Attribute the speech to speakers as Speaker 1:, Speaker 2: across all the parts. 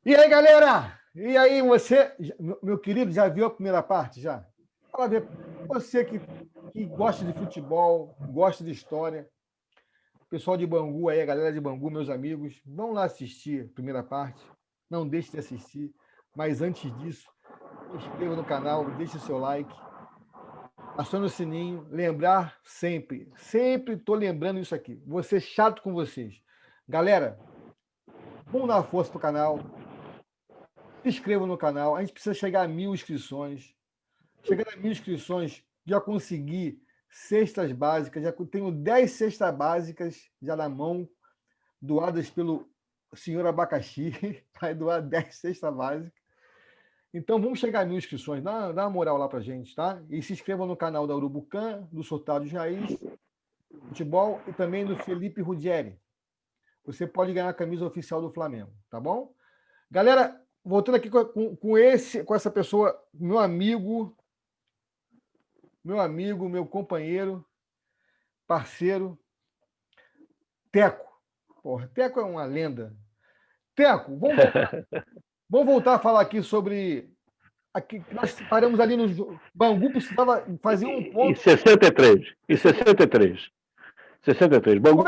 Speaker 1: E aí, galera? E aí, você, meu querido, já viu a primeira parte? Já? Fala ver, você que gosta de futebol, gosta de história, pessoal de Bangu aí, a galera de Bangu, meus amigos, vão lá assistir a primeira parte. Não deixe de assistir. Mas antes disso, se inscreva no canal, deixe o seu like, acione o sininho, lembrar sempre estou lembrando isso aqui. Vou ser chato com vocês. Galera, vamos dar uma força pro canal, se inscrevam no canal. A gente precisa chegar a 1.000 inscrições. Chegando a 1.000 inscrições, já consegui cestas básicas. Já tenho 10 cestas básicas já na mão, doadas pelo senhor Abacaxi. Vai doar 10 cestas básicas. Então, vamos chegar a 1.000 inscrições. Dá uma moral lá pra gente, tá? E se inscrevam no canal da Urubucan, do Sortado de Raiz, Futebol e também do Felipe Ruggeri. Você pode ganhar a camisa oficial do Flamengo, tá bom? Galera, voltando aqui com essa pessoa, meu amigo, meu companheiro, parceiro, Teco. Porra, Teco é uma lenda. Teco, vamos voltar a falar aqui sobre. Aqui, nós paramos ali no. Bangu precisava fazer um ponto.
Speaker 2: Em 63. Em 63. 63. Bangu,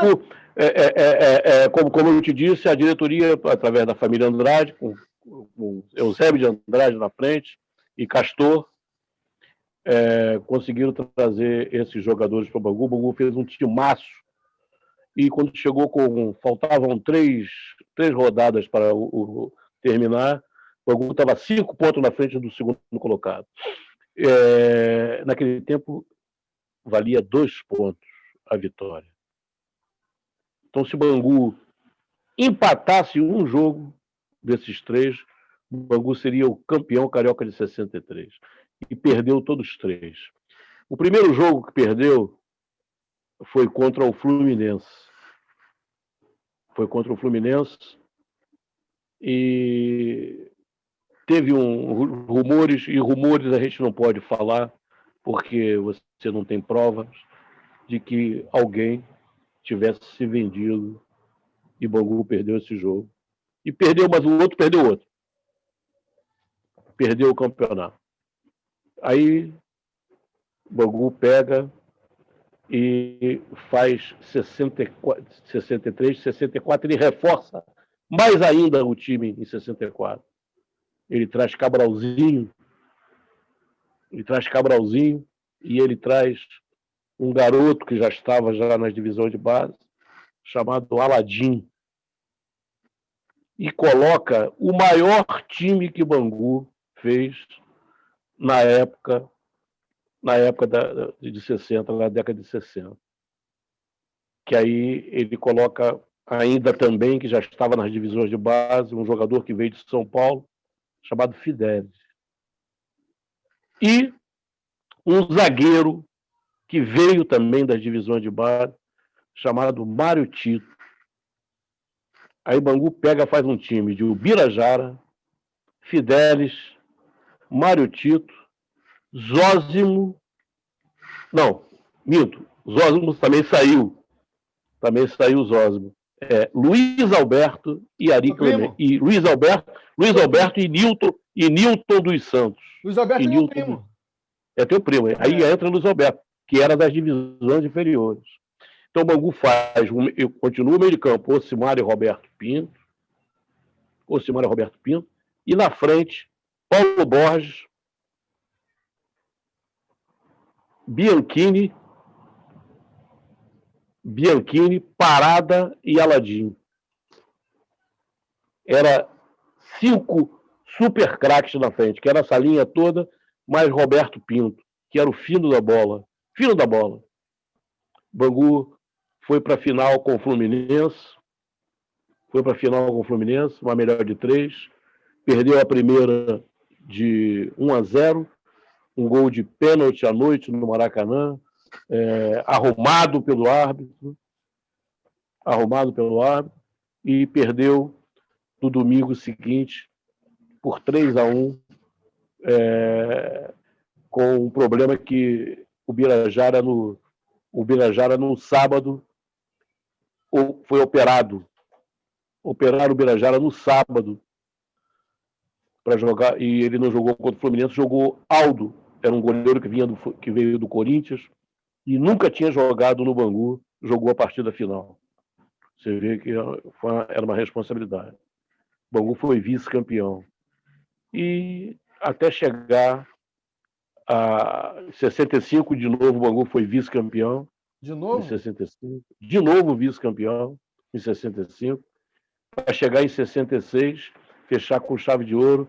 Speaker 2: como eu te disse, a diretoria, através da família Andrade, com Eusébio de Andrade na frente e Castor, conseguiram trazer esses jogadores para o Bangu. O Bangu fez um timaço e quando chegou faltavam três rodadas para terminar, o Bangu estava 5 pontos na frente do segundo colocado. Naquele tempo, valia 2 pontos a vitória. Então, se o Bangu empatasse um jogo desses 3, o Bangu seria o campeão carioca de 63. E perdeu todos os 3. O primeiro jogo que perdeu foi contra o Fluminense. E teve rumores, e rumores a gente não pode falar, porque você não tem provas de que alguém tivesse se vendido e Bangu perdeu esse jogo. E perdeu, mas o outro perdeu outro. Perdeu o campeonato. Aí Bangu pega e faz 63, 64, ele reforça mais ainda o time em 64. Ele traz Cabralzinho, e ele traz um garoto que já estava nas divisões de base, chamado Aladim, e coloca o maior time que Bangu fez na época de 60, na década de 60. Que aí ele coloca ainda também, que já estava nas divisões de base, um jogador que veio de São Paulo, chamado Fidelis. E um zagueiro que veio também das divisões de base, chamado Mário Tito. Aí Bangu faz um time de Ubirajara, Fidelis, Mário Tito, Zósimo. Não, minto. Zósimo também saiu. O Zósimo. Luiz Alberto e Ari Clemente. E Luiz Alberto e Nilton dos Santos.
Speaker 1: Luiz Alberto é meu primo.
Speaker 2: É teu primo. Aí entra Luiz Alberto, que era das divisões inferiores. Então o Bangu continua o meio de campo, Ocimar e Roberto Pinto. E na frente, Paulo Borges, Bianchini, Parada e Aladim. Era 5 super craques na frente, que era essa linha toda, mais Roberto Pinto, que era o fino da bola. Bangu foi para a final com o Fluminense, uma melhor de 3, perdeu a primeira de 1-0, um gol de pênalti à noite no Maracanã, arrumado pelo árbitro, e perdeu no domingo seguinte por 3-1, com um problema que o Birajara no sábado foi operado. Operaram o Birajara no sábado para jogar, e ele não jogou contra o Fluminense, jogou Aldo, era um goleiro que veio do Corinthians, e nunca tinha jogado no Bangu, jogou a partida final. Você vê que era uma responsabilidade. O Bangu foi vice-campeão. E até chegar a 65, de novo, o Bangu foi vice-campeão.
Speaker 1: De novo?
Speaker 2: Em 65. De novo vice-campeão, em 65. Para chegar em 66, fechar com chave de ouro,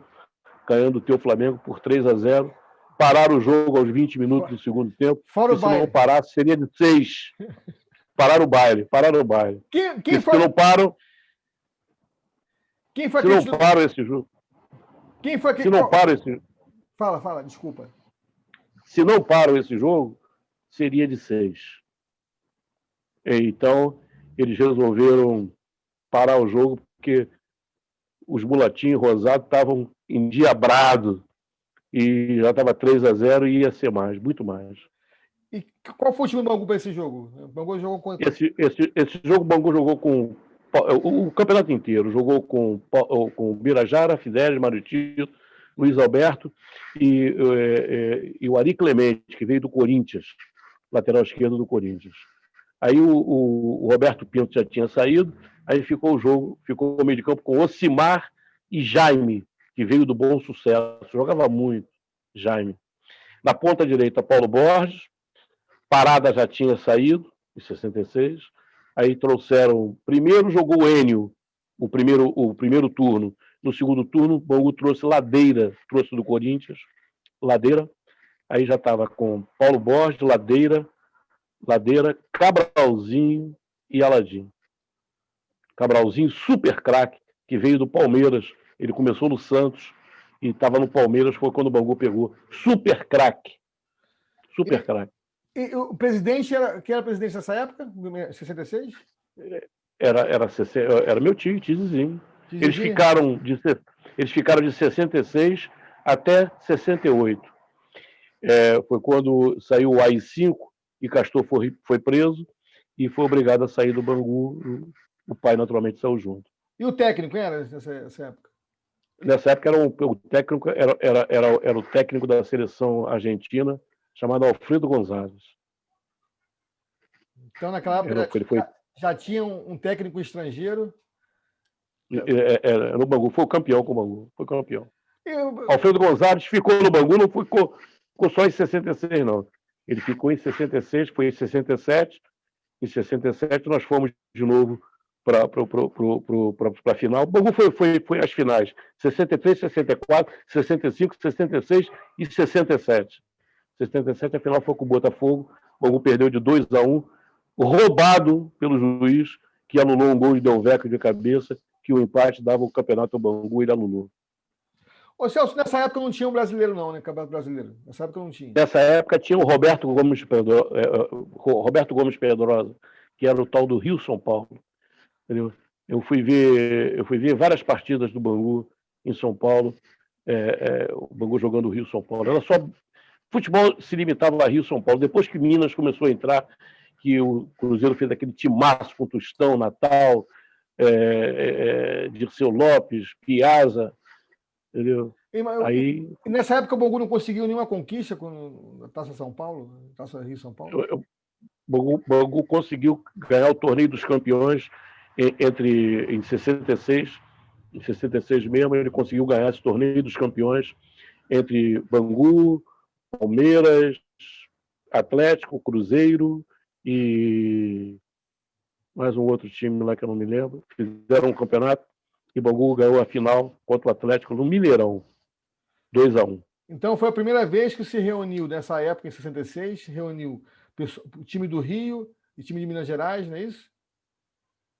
Speaker 2: ganhando o teu Flamengo por 3-0. Parar o jogo aos 20 minutos do segundo tempo.
Speaker 1: Fora o
Speaker 2: se não
Speaker 1: baile.
Speaker 2: parasse, seria de 6. Parar o baile.
Speaker 1: Quem foi?
Speaker 2: Se não param,
Speaker 1: Quem foi
Speaker 2: se não param esse jogo.
Speaker 1: Quem foi que...
Speaker 2: Se não param esse...
Speaker 1: Fala, desculpa.
Speaker 2: Se não param esse jogo, seria de 6. Então, eles resolveram parar o jogo porque os mulatinhos rosados estavam endiabrados e já estava 3-0 e ia ser mais, muito mais.
Speaker 1: E qual foi o time do Bangu para esse jogo? O Bangu jogou com...
Speaker 2: Esse jogo o Bangu jogou com o campeonato inteiro. Jogou com Birajara, Fidelis, Marítimo, Luiz Alberto e o Ari Clemente, que veio do Corinthians, lateral esquerdo do Corinthians. Aí o Roberto Pinto já tinha saído, aí ficou o meio de campo com Ocimar e Jaime, que veio do Bom Sucesso, jogava muito, Jaime. Na ponta direita, Paulo Borges, Parada já tinha saído, em 66, aí trouxeram, primeiro jogou o Enio, o primeiro turno, no segundo turno, o Bangu trouxe Ladeira, trouxe do Corinthians, Ladeira, aí já estava com Paulo Borges, Ladeira, Cabralzinho e Aladim. Cabralzinho, super craque, que veio do Palmeiras. Ele começou no Santos e estava no Palmeiras, foi quando o Bangu pegou. Super craque. Super craque.
Speaker 1: E o presidente quem era presidente nessa época, 66?
Speaker 2: Era meu tio, Tizizinho. Eles ficaram de 66 até 68. Foi quando saiu o AI-5 e Castor foi preso e foi obrigado a sair do Bangu. O pai, naturalmente, saiu junto.
Speaker 1: E o técnico era nessa época?
Speaker 2: Nessa época, o técnico era o técnico da seleção argentina, chamado Alfredo Gonzalez.
Speaker 1: Então, naquela época, já tinha um técnico estrangeiro?
Speaker 2: No Bangu, foi o campeão com o Bangu. Foi campeão. Alfredo Gonzalez ficou no Bangu, não ficou só em 66, não. Ele ficou em 66, foi em 67. Em 67 nós fomos de novo para a final. O Bangu foi às finais. 63, 64, 65, 66 e 67. 67 a final foi com o Botafogo. O Bangu perdeu de 2-1, roubado pelo juiz, que anulou um gol de Delveco de cabeça, que o empate dava o campeonato ao Bangu e ele anulou.
Speaker 1: Ô, Celso, nessa época não tinha um brasileiro, não, né? Campeonato brasileiro. Nessa época não tinha.
Speaker 2: Nessa época tinha o Roberto Gomes Pedrosa, que era o tal do Rio São Paulo. Entendeu? Eu fui ver várias partidas do Bangu em São Paulo, o Bangu jogando o Rio São Paulo. Era só futebol, se limitava a Rio São Paulo. Depois que Minas começou a entrar, que o Cruzeiro fez aquele timaço com Tostão, Natal, Dirceu Lopes, Piazza, entendeu?
Speaker 1: E nessa época o Bangu não conseguiu nenhuma conquista com a Taça São Paulo, Taça Rio São Paulo?
Speaker 2: O Bangu conseguiu ganhar o Torneio dos Campeões em 66. Em 66 mesmo, ele conseguiu ganhar esse Torneio dos Campeões entre Bangu, Palmeiras, Atlético, Cruzeiro e mais um outro time lá que eu não me lembro. Fizeram um campeonato e Bangu ganhou a final contra o Atlético no Mineirão, 2-1.
Speaker 1: Então foi a primeira vez que se reuniu, nessa época, em 66, reuniu o time do Rio e o time de Minas Gerais, não é isso?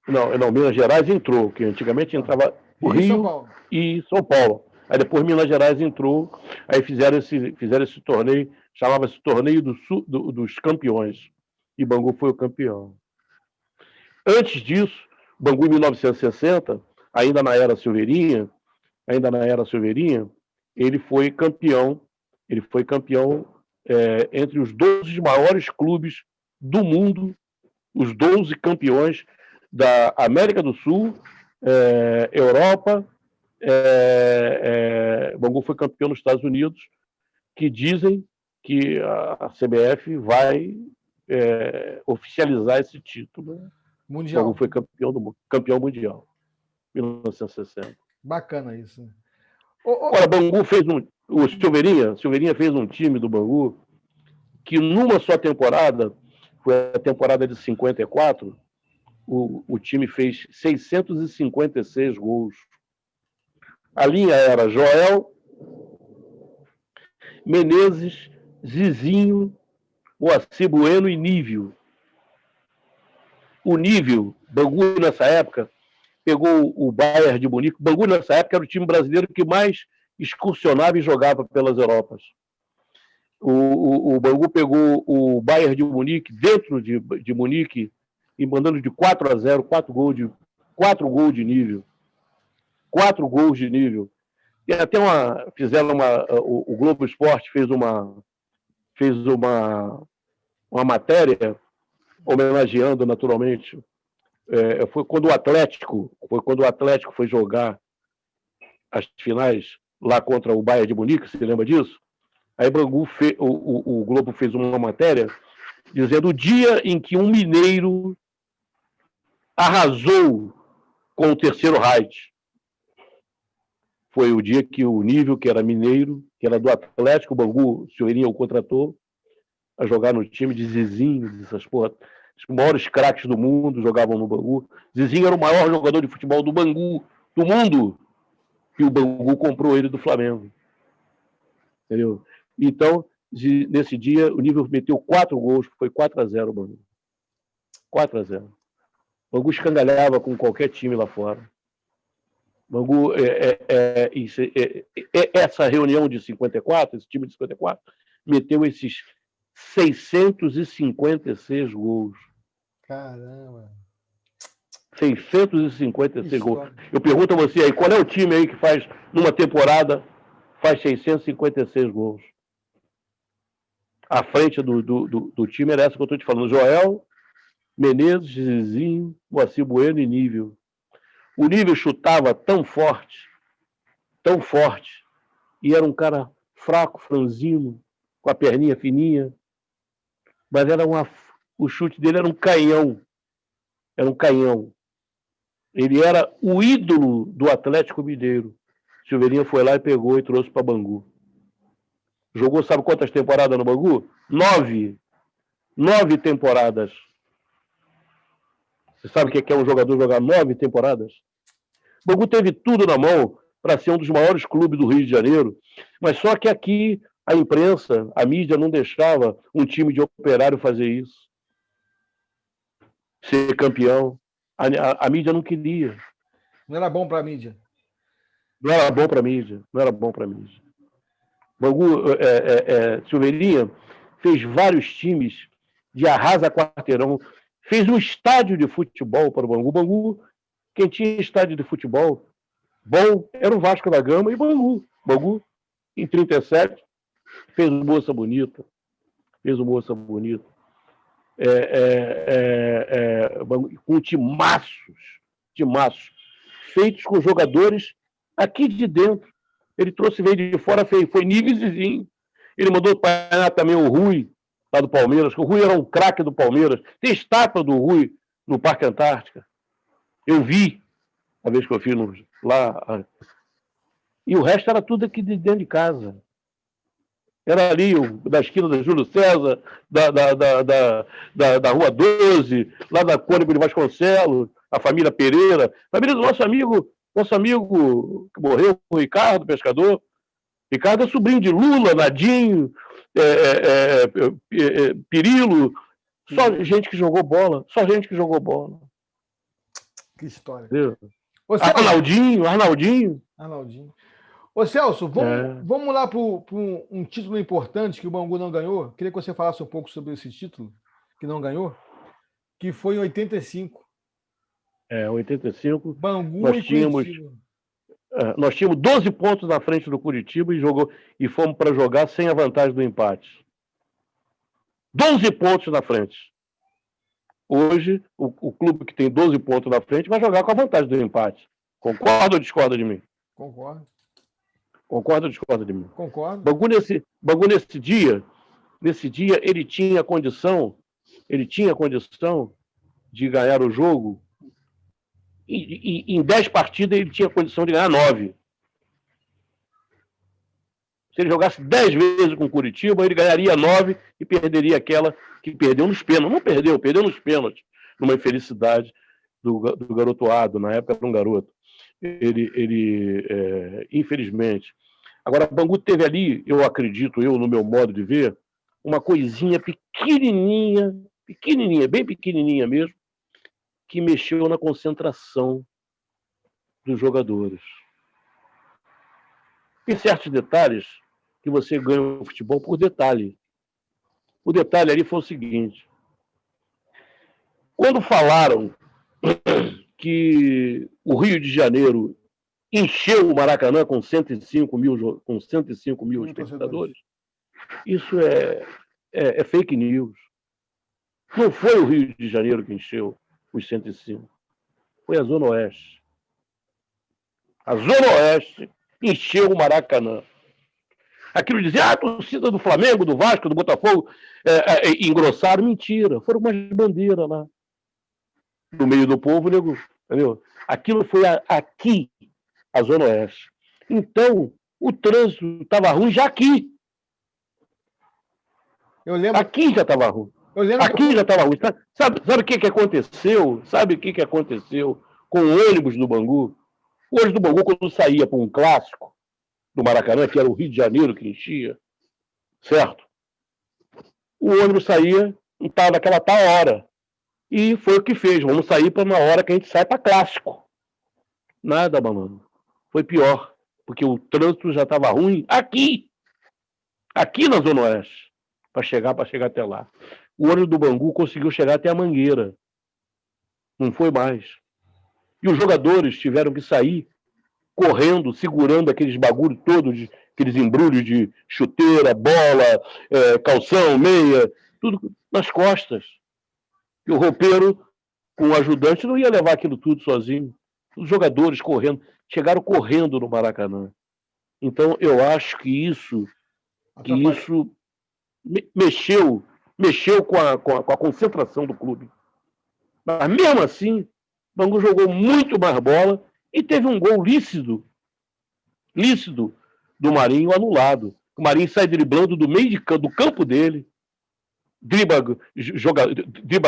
Speaker 2: Não, Minas Gerais entrou, que antigamente entrava o Rio e São Paulo. Aí depois Minas Gerais entrou, aí fizeram esse torneio, chamava-se Torneio dos Campeões, e Bangu foi o campeão. Antes disso, Bangu em 1960, ainda na era Silveirinha, ele foi campeão entre os 12 maiores clubes do mundo, os 12 campeões da América do Sul, Europa Bangu foi campeão nos Estados Unidos, que dizem que a CBF vai oficializar esse título.
Speaker 1: Mundial.
Speaker 2: Bangu foi campeão mundial, 1960.
Speaker 1: Bacana isso.
Speaker 2: Olha, Bangu fez o Silveirinha fez um time do Bangu que numa só temporada, foi a temporada de 54, o time fez 656 gols. A linha era Joel, Menezes, Zizinho, Moacir Bueno e Nívio. O Nívio, Bangu nessa época, pegou o Bayern de Munique. Bangu nessa época era o time brasileiro que mais excursionava e jogava pelas Europas. O Bangu pegou o Bayern de Munique dentro de Munique e mandando de 4-0, 4 gols de Nível. 4 gols de Nível. E até o Globo Esporte fez uma matéria homenageando naturalmente. Foi quando o Atlético foi jogar as finais lá contra o Bayern de Munique, você lembra disso? Aí o Globo fez uma matéria dizendo o dia em que um mineiro arrasou com o terceiro Reich. Foi o dia que o Nível, que era mineiro, que era do Atlético, o Bangu, o Silveirinha o contratou a jogar no time de Zizinho, dessas porra. Os maiores craques do mundo jogavam no Bangu. Zizinho era o maior jogador de futebol do Bangu, do mundo, e o Bangu comprou ele do Flamengo. Entendeu? Então, nesse dia, o Nível meteu 4 gols, foi 4-0 o Bangu. 4-0. O Bangu escangalhava com qualquer time lá fora. Bangu, essa reunião de 54, esse time de 54, meteu esses 656 gols.
Speaker 1: Caramba!
Speaker 2: 656 gols. Eu pergunto a você aí, qual é o time aí que faz, numa temporada, faz 656 gols? A frente do time era essa que eu estou te falando. Joel, Menezes, Zizinho, Moacir Bueno e Nível. O Nível chutava tão forte, e era um cara fraco, franzino, com a perninha fininha, mas o chute dele era um canhão. Era um canhão. Ele era o ídolo do Atlético Mineiro. Silveirinha foi lá e pegou e trouxe para Bangu. Jogou, sabe quantas temporadas no Bangu? 9. 9 temporadas. Você sabe o que é um jogador jogar 9 temporadas? O Bangu teve tudo na mão para ser um dos maiores clubes do Rio de Janeiro, mas só que aqui a imprensa, a mídia não deixava um time de Operário fazer isso. Ser campeão. A mídia não queria.
Speaker 1: Não era bom para a mídia.
Speaker 2: Não era bom para a mídia. Bangu, Silveirinha fez vários times de arrasa quarteirão. Fez um estádio de futebol para o Bangu. Bangu, quem tinha estádio de futebol bom era o Vasco da Gama e Bangu. Bangu, em 37, fez o Moça Bonita. Com timaços, feitos com jogadores aqui de dentro. Ele veio de fora, foi Nível e Zizinho. Ele mandou treinar também o Rui, lá do Palmeiras, que o Rui era um craque do Palmeiras. Tem estátua do Rui no Parque Antártica. Eu vi, a vez que eu fui lá. E o resto era tudo aqui de dentro de casa. Era ali, da esquina da Júlio César, da Rua 12, lá da Cônigo de Vasconcelos, a família Pereira, família do nosso amigo que morreu, o Ricardo, pescador. Ricardo é sobrinho de Lula, Nadinho, Pirilo, só gente que jogou bola.
Speaker 1: Que história.
Speaker 2: Arnaldinho.
Speaker 1: Ô, Celso, vamos lá para um título importante que o Bangu não ganhou. Queria que você falasse um pouco sobre esse título que não ganhou, que foi em 85.
Speaker 2: 85.
Speaker 1: Bangu
Speaker 2: nós tínhamos 12 pontos na frente do Curitiba e fomos para jogar sem a vantagem do empate. 12 pontos na frente. Hoje, o clube que tem 12 pontos na frente vai jogar com a vantagem do empate. Concorda ou discorda de mim?
Speaker 1: Concordo.
Speaker 2: Concorda ou discorda de mim?
Speaker 1: Concordo.
Speaker 2: Bangu nesse dia, ele tinha condição de ganhar o jogo. E em 10 partidas ele tinha condição de ganhar 9. Se ele jogasse 10 vezes com o Curitiba, ele ganharia 9 e perderia aquela que perdeu nos pênaltis. Não perdeu nos pênaltis. Numa infelicidade do garotoado. Na época era um garoto. Infelizmente. Agora, Bangu teve ali, eu acredito, no meu modo de ver, uma coisinha pequenininha, bem pequenininha mesmo, que mexeu na concentração dos jogadores. Tem certos detalhes que você ganha no futebol por detalhe. O detalhe ali foi o seguinte: quando falaram que o Rio de Janeiro encheu o Maracanã com 105 mil espectadores, isso é fake news. Não foi o Rio de Janeiro que encheu os 105. Foi a Zona Oeste. A Zona Oeste encheu o Maracanã. Aquilo dizia, a torcida do Flamengo, do Vasco, do Botafogo, engrossaram. Mentira, foram umas bandeiras lá. No meio do povo, nego, entendeu? Aquilo foi aqui, a Zona Oeste. Então, o trânsito estava ruim já aqui.
Speaker 1: Eu lembro...
Speaker 2: Aqui já estava ruim. Aqui já estava ruim. Sabe o que aconteceu? Sabe o que aconteceu com o ônibus do Bangu? O ônibus do Bangu, quando saía para um clássico do Maracanã, que era o Rio de Janeiro que enchia, certo? O ônibus saía naquela tal hora. E foi o que fez. Vamos sair para uma hora que a gente sai para clássico. Nada, malandro. Foi pior. Porque o trânsito já estava ruim aqui na Zona Oeste, para chegar até lá. O ônibus do Bangu conseguiu chegar até a Mangueira. Não foi mais. E os jogadores tiveram que sair correndo, segurando aqueles bagulhos todos, aqueles embrulhos de chuteira, bola, calção, meia, tudo nas costas. E o roupeiro, com o ajudante, não ia levar aquilo tudo sozinho. Os jogadores correndo, chegaram correndo no Maracanã. Então, eu acho que isso mexeu com a concentração do clube. Mas, mesmo assim, o Bangu jogou muito mais bola e teve um gol lícito do Marinho anulado. O Marinho sai driblando do meio do campo dele, dribla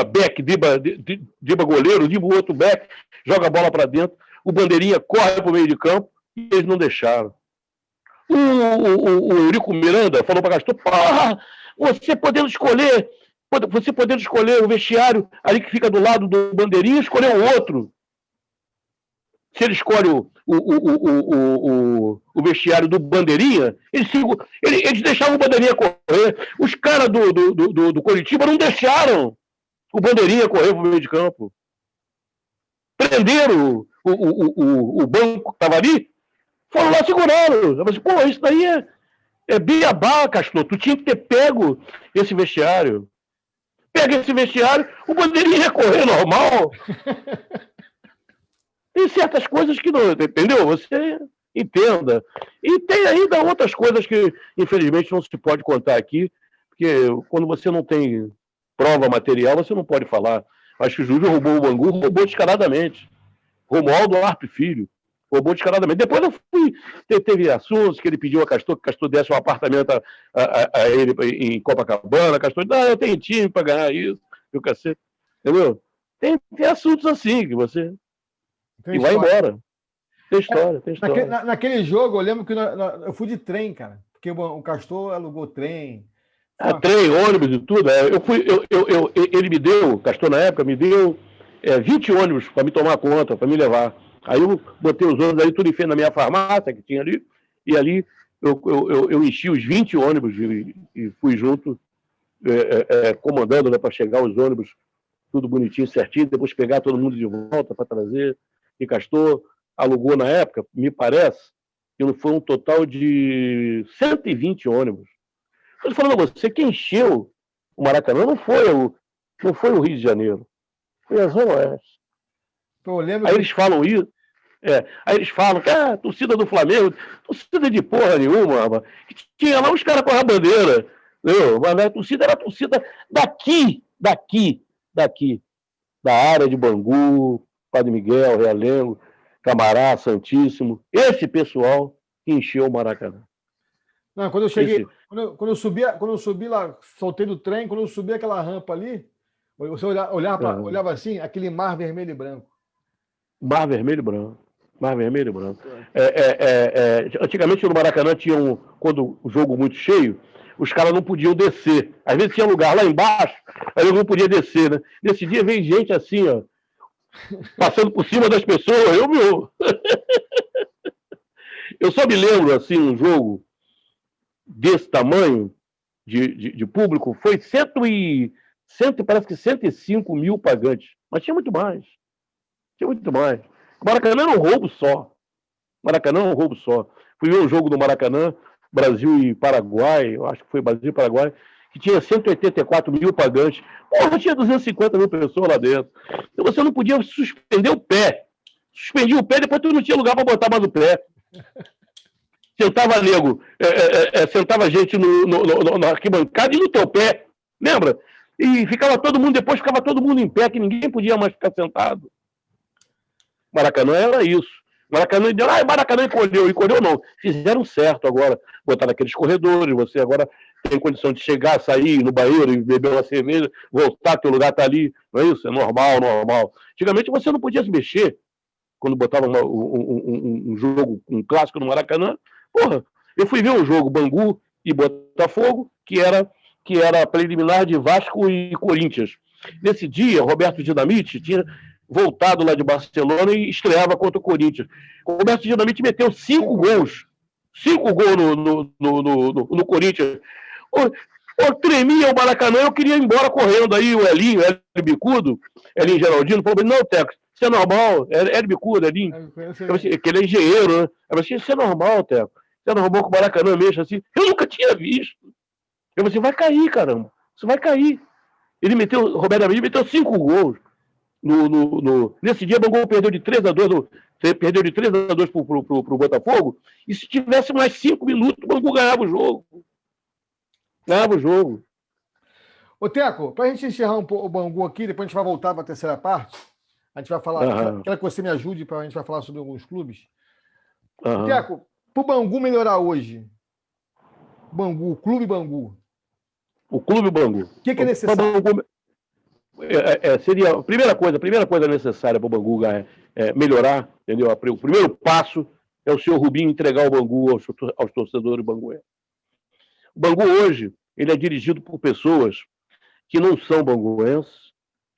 Speaker 2: back, dribla goleiro, dribla o outro back, joga a bola para dentro, o Bandeirinha corre para o meio de campo e eles não deixaram. O Eurico Miranda falou para Castor, você podendo escolher o vestiário ali que fica do lado do Bandeirinha, escolher o outro. Se ele escolhe o vestiário do Bandeirinha, eles deixavam o Bandeirinha correr. Os caras do Coritiba não deixaram o Bandeirinha correr para o meio de campo. Prenderam o banco que estava ali, foram lá segurando. Eu falei, pô, isso daí é beabá, Castor. Tu tinha que ter pego esse vestiário. Pega esse vestiário, o Bandeirinha ia correr normal. Tem certas coisas que não, entendeu? Você entenda. E tem ainda outras coisas que, infelizmente, não se pode contar aqui, porque quando você não tem prova material, você não pode falar. Acho que o Júlio roubou o Bangu, roubou descaradamente. Romualdo Arpe Filho, roubou descaradamente. Depois eu teve assuntos que ele pediu a Castor, que Castor desse um apartamento a ele em Copacabana. Castor disse, eu tenho time para ganhar isso, e o cacete. Entendeu? Tem assuntos assim que você...
Speaker 1: Tem
Speaker 2: e vai embora. Tem história.
Speaker 1: Naquele jogo, eu lembro que eu fui de trem, cara. Porque o Castor alugou trem.
Speaker 2: Trem, ônibus e tudo. Ele me deu, Castor na época, me deu 20 ônibus para me tomar conta, para me levar. Aí eu botei os ônibus ali, tudo em frente na minha farmácia que tinha ali. E ali eu enchi os 20 ônibus e fui junto, comandando, né, para chegar os ônibus, tudo bonitinho, certinho. Depois pegar todo mundo de volta para trazer. E Castor alugou na época, me parece, que foi um total de 120 ônibus. Estou falando a você, quem encheu o Maracanã não foi o Rio de Janeiro, foi a Zona Oeste. Aí eles falam isso, Aí eles falam que a torcida do Flamengo, torcida de porra nenhuma, rapaz. Tinha lá os caras com a bandeira, entendeu? Mas a torcida era a torcida daqui, da área de Bangu, Padre Miguel, Realengo, Camará, Santíssimo. Esse pessoal que encheu o Maracanã.
Speaker 1: Não, quando eu cheguei, quando eu subi lá, soltei do trem, quando eu subi aquela rampa ali, você olhava assim, aquele mar vermelho e branco.
Speaker 2: Mar vermelho e branco. Mar vermelho e branco. Antigamente no Maracanã tinha quando o jogo muito cheio, os caras não podiam descer. Às vezes tinha lugar lá embaixo, mas eu não podia descer, né? Nesse dia veio gente assim, ó, passando por cima das pessoas. Eu só me lembro, assim, um jogo desse tamanho de público, foi parece que 105 mil pagantes. Mas tinha muito mais. O Maracanã era um roubo só. Fui ver um jogo do Maracanã, Brasil e Paraguai, eu acho que foi Brasil e Paraguai, que tinha 184 mil pagantes. Porra, tinha 250 mil pessoas lá dentro. Então você não podia suspender o pé. Suspendia o pé, depois tu não tinha lugar para botar mais o pé. Sentava gente na arquibancada e no teu pé. Lembra? E ficava todo mundo em pé, que ninguém podia mais ficar sentado. Maracanã era isso. Maracanã encolheu não. Fizeram certo agora, botar naqueles corredores, você agora tem condição de chegar, sair no banheiro e beber uma cerveja, voltar, teu lugar está ali, não é isso? É normal. Antigamente você não podia se mexer quando botava um jogo, um clássico no Maracanã. Porra, eu fui ver um jogo Bangu e Botafogo, que era preliminar de Vasco e Corinthians. Nesse dia, Roberto Dinamite tinha voltado lá de Barcelona e estreava contra o Corinthians. O Roberto Dinamite meteu 5 gols. 5 gols no Corinthians. Eu tremia o Maracanã, eu queria ir embora correndo. Aí o Elinho Bicudo, Elinho Geraldino, falou: não, Teco, isso é normal. Hélio Bicudo, Elinho. Que ele é engenheiro, né? Eu falei: isso é normal, Teco. Isso é normal que o Maracanã mexa assim. Eu nunca tinha visto. Eu falei: vai cair, caramba. Isso vai cair. O Roberto Dinamite meteu 5 gols. Nesse dia, o Bangu perdeu de 3-2 pro Botafogo, e se tivesse mais 5 minutos, o Bangu ganhava o jogo.
Speaker 1: Ô, Teco, para a gente encerrar o Bangu aqui, depois a gente vai voltar para a terceira parte, a gente vai falar, quero que você me ajude, a gente vai falar sobre alguns clubes. Teco, para o Bangu melhorar hoje, o Clube Bangu.
Speaker 2: O Clube Bangu.
Speaker 1: O que é necessário?
Speaker 2: Seria a primeira coisa necessária para o Bangu melhorar, entendeu? O primeiro passo é o senhor Rubinho entregar o Bangu aos torcedores banguenses. O Bangu hoje ele é dirigido por pessoas que não são banguenses,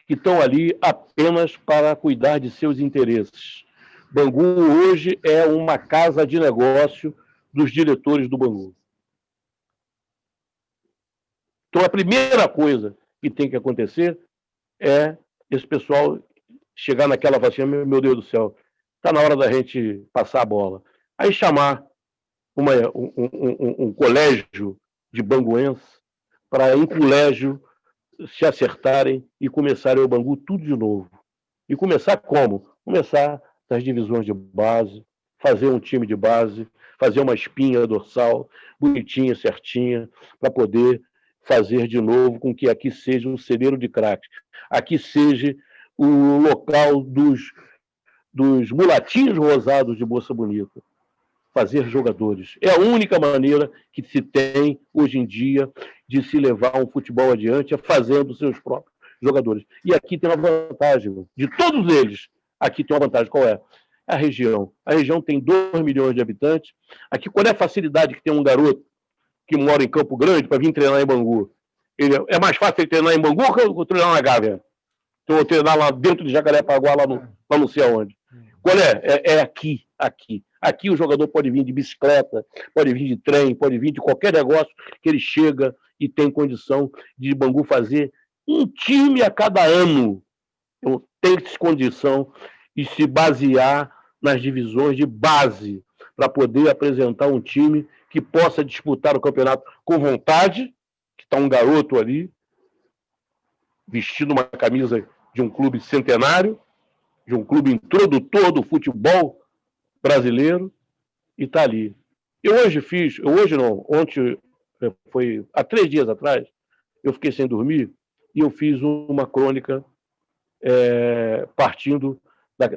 Speaker 2: que estão ali apenas para cuidar de seus interesses. Bangu hoje é uma casa de negócio dos diretores do Bangu. Então a primeira coisa que tem que acontecer é esse pessoal chegar naquela vacina, meu Deus do céu, está na hora da gente passar a bola. Aí chamar um colégio de banguenses para em colégio se acertarem e começarem o Bangu tudo de novo. E começar como? Começar das divisões de base, fazer um time de base, fazer uma espinha dorsal bonitinha, certinha, para poder fazer de novo com que aqui seja um celeiro de craques. Aqui seja o local dos mulatinhos rosados de Moça Bonita. Fazer jogadores. É a única maneira que se tem, hoje em dia, de se levar um futebol adiante, é fazendo seus próprios jogadores. E aqui tem uma vantagem, de todos eles, aqui tem uma vantagem. Qual é? A região. A região tem 2 milhões de habitantes. Aqui, qual é a facilidade que tem um garoto que mora em Campo Grande para vir treinar em Bangu? É mais fácil ele treinar em Bangu ou treinar na Gávea? Então, eu treinar lá dentro de Jacarepaguá, lá não sei aonde. Qual é? É aqui. Aqui o jogador pode vir de bicicleta, pode vir de trem, pode vir de qualquer negócio que ele chega e tem condição de Bangu fazer um time a cada ano. Então, tem condição de se basear nas divisões de base para poder apresentar um time que possa disputar o campeonato com vontade, que está um garoto ali, vestindo uma camisa de um clube centenário, de um clube introdutor do futebol brasileiro e está ali. Hoje não, ontem, há 3 dias atrás, eu fiquei sem dormir e eu fiz uma crônica partindo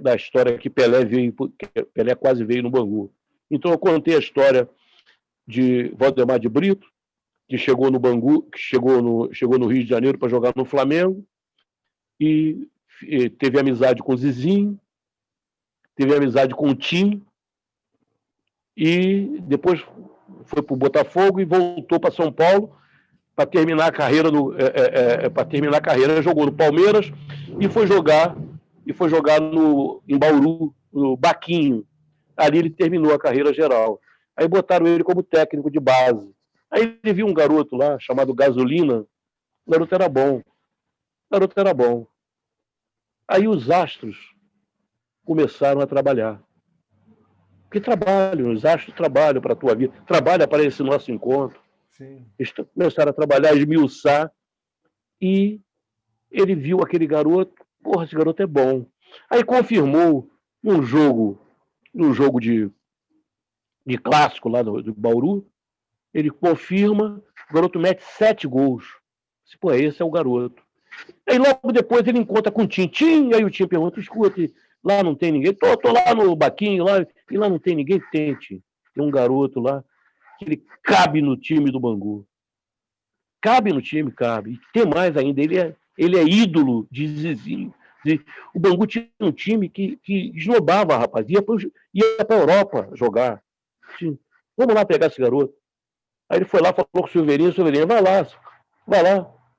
Speaker 2: da história que Pelé quase veio no Bangu. Então eu contei a história de Valdemar de Brito, que chegou no Bangu, que chegou no Rio de Janeiro para jogar no Flamengo e teve amizade com o Zizinho, teve amizade com o Tim e depois foi para o Botafogo e voltou para São Paulo para terminar a carreira jogou no Palmeiras e foi jogar em Bauru, no Baquinho. Ali ele terminou a carreira geral. Aí botaram ele como técnico de base. Aí ele viu um garoto lá chamado Gasolina. O garoto era bom. Aí os astros começaram a trabalhar. Porque os astros trabalham para a tua vida, trabalham para esse nosso encontro.
Speaker 1: Sim.
Speaker 2: Eles começaram a trabalhar, esmiuçar, e ele viu aquele garoto, esse garoto é bom. Aí confirmou num jogo de clássico lá do Bauru, ele confirma, o garoto mete 7 gols. Esse é o garoto. Aí logo depois ele encontra com o Tim, aí o Tim pergunta, escuta, lá não tem ninguém, tô lá no Baquinho, e lá não tem ninguém, tem um garoto lá, que ele cabe no time do Bangu. Cabe no time, cabe. E tem mais ainda, ele é ídolo de Zizinho. O Bangu tinha um time que esnobava a rapaz, ia para a Europa jogar. Vamos lá pegar esse garoto. Aí ele foi lá, falou com o Silveirinho, vai lá,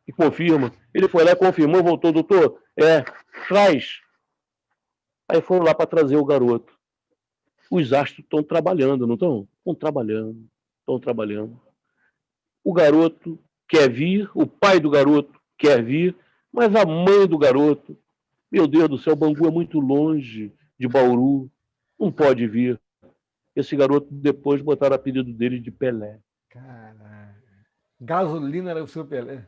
Speaker 2: e confirma. Ele foi lá, confirmou, voltou, doutor, traz. Aí foram lá para trazer o garoto. Os astros estão trabalhando, não estão? Estão trabalhando. O garoto quer vir, o pai do garoto quer vir, mas a mãe do garoto, meu Deus do céu, Bangu é muito longe de Bauru, não pode vir. Esse garoto depois botaram o apelido dele de Pelé.
Speaker 1: Caralho. Gasolina era o seu Pelé.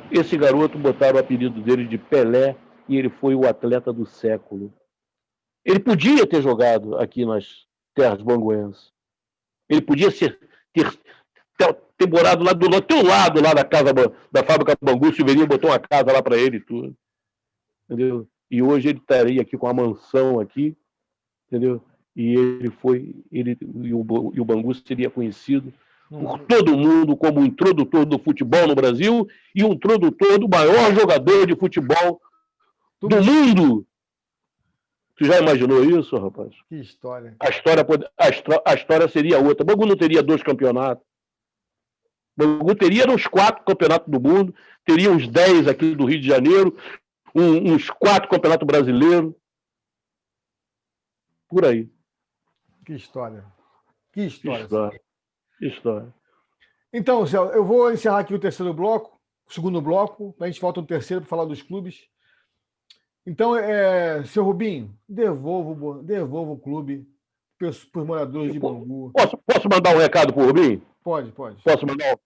Speaker 2: Esse garoto botaram o apelido dele de Pelé e ele foi o atleta do século. Ele podia ter jogado aqui nas terras banguenses. Ele podia ter morado lá do teu lado, lá da casa da fábrica Bangu. O Silveirinho botou uma casa lá para ele e tudo. Entendeu? E hoje ele estaria aqui com a mansão aqui, entendeu? E o Bangu seria conhecido por todo mundo como um introdutor do futebol no Brasil e um introdutor do maior jogador de futebol do mundo. Tu já imaginou isso, rapaz?
Speaker 1: Que história.
Speaker 2: A história seria outra. O Bangu não teria 2 campeonatos. O Bangu teria uns 4 campeonatos do mundo, teria uns 10 aqui do Rio de Janeiro, uns 4 campeonatos brasileiros. Por aí.
Speaker 1: Que história. Então, Céu, eu vou encerrar aqui o segundo bloco, a gente volta no terceiro para falar dos clubes. Então, seu Rubinho, devolva o clube para os moradores de Bangu.
Speaker 2: Posso mandar um recado para o Rubinho?
Speaker 1: Pode.
Speaker 2: Posso mandar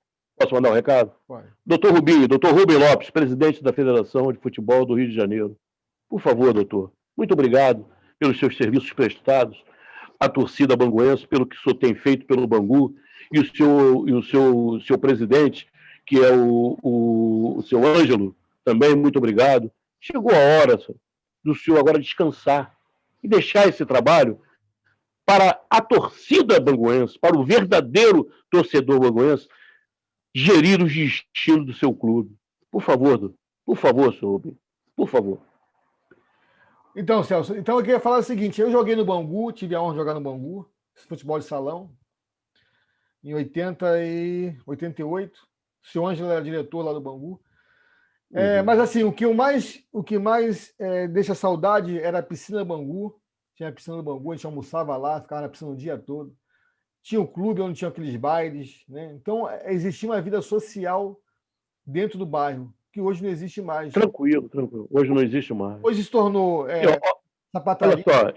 Speaker 2: um recado?
Speaker 1: Pode.
Speaker 2: Doutor Rubem Lopes, presidente da Federação de Futebol do Rio de Janeiro. Por favor, doutor, muito obrigado pelos seus serviços prestados à torcida banguense, pelo que o senhor tem feito pelo Bangu, e o seu presidente, que é o seu Ângelo, também muito obrigado. Chegou a hora do senhor agora descansar e deixar esse trabalho para a torcida banguense, para o verdadeiro torcedor banguense, gerir os destinos do seu clube. Por favor, senhor Rubinho, por favor.
Speaker 1: Então, Celso, eu queria falar o seguinte, eu joguei no Bangu, tive a honra de jogar no Bangu, futebol de salão, em 88, o senhor Ângelo era diretor lá do Bangu. Mas assim, o que mais deixa saudade era a piscina do Bangu. Tinha a piscina do Bangu, a gente almoçava lá, ficava na piscina o dia todo. Tinha o clube onde tinha aqueles bailes, né? Então, existia uma vida social dentro do bairro, que hoje não existe mais.
Speaker 2: Tranquilo. Hoje não existe mais.
Speaker 1: Hoje se tornou sapataria.
Speaker 2: Olha só,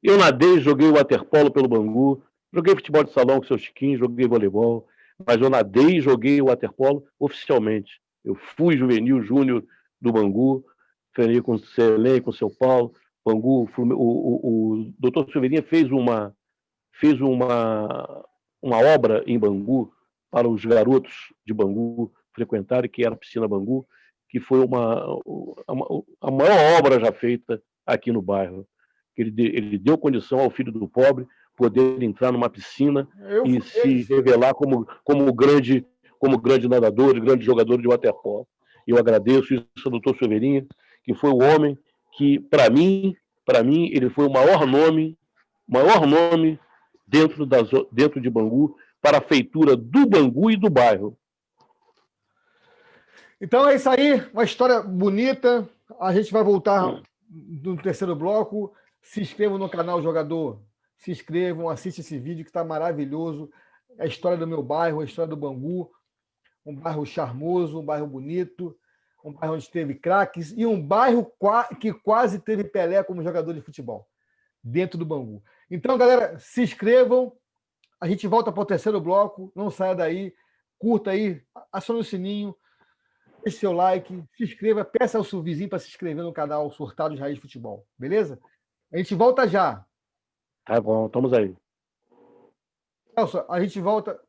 Speaker 2: eu nadei, joguei waterpolo pelo Bangu, joguei futebol de salão com o seu Chiquinho, joguei voleibol, mas eu nadei e joguei waterpolo oficialmente. Eu fui juvenil júnior do Bangu, treinei com o Celém, com o seu Paulo, Bangu, o doutor Silveirinha fez uma obra em Bangu para os garotos de Bangu frequentarem, que era a Piscina Bangu, que foi a maior obra já feita aqui no bairro. Ele deu condição ao filho do pobre poder entrar numa piscina e se revelar como grande nadador, grande jogador de waterpolo. Eu agradeço isso ao doutor Silveirinha, que foi o homem que, para mim, ele foi o maior nome dentro de Bangu, para a feitura do Bangu e do bairro.
Speaker 1: Então é isso aí, uma história bonita. A gente vai voltar no terceiro bloco. Se inscrevam no canal Jogador. Se inscrevam, assistam esse vídeo que está maravilhoso. É a história do meu bairro, a história do Bangu. Um bairro charmoso, um bairro bonito, um bairro onde teve craques e um bairro que quase teve Pelé como jogador de futebol, dentro do Bangu. Então, galera, se inscrevam. A gente volta para o terceiro bloco. Não saia daí. Curta aí, acione o sininho. Deixe seu like, se inscreva, peça ao seu vizinho para se inscrever no canal Surtado de Raiz de Futebol, beleza? A gente volta já.
Speaker 2: Tá bom, estamos aí.
Speaker 1: Nelson, a gente volta